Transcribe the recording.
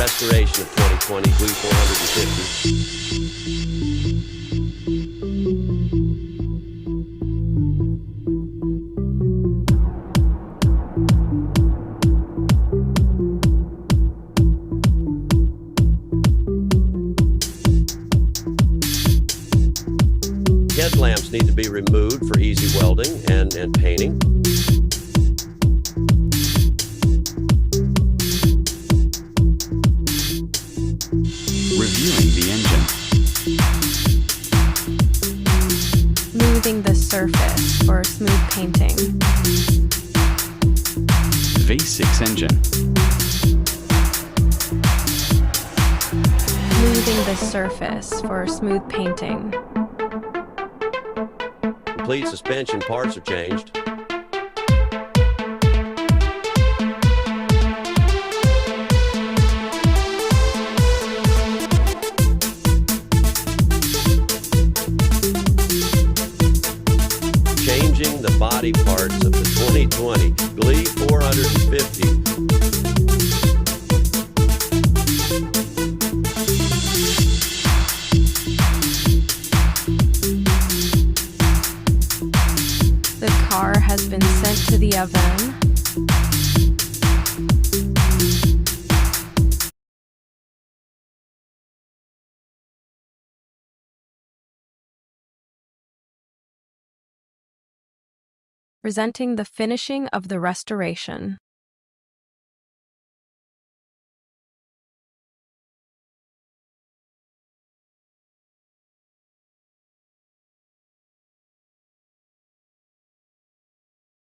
restoration of 2020 GLE 450. Headlamps need to be removed for easy welding and painting. Reviewing the engine. Smoothing the surface for smooth painting. V6 engine. Smoothing the surface for smooth painting. Complete suspension parts are changed. Changing the body parts of the 2020 GLE 450. The car has been sent to the oven. Presenting the finishing of the restoration.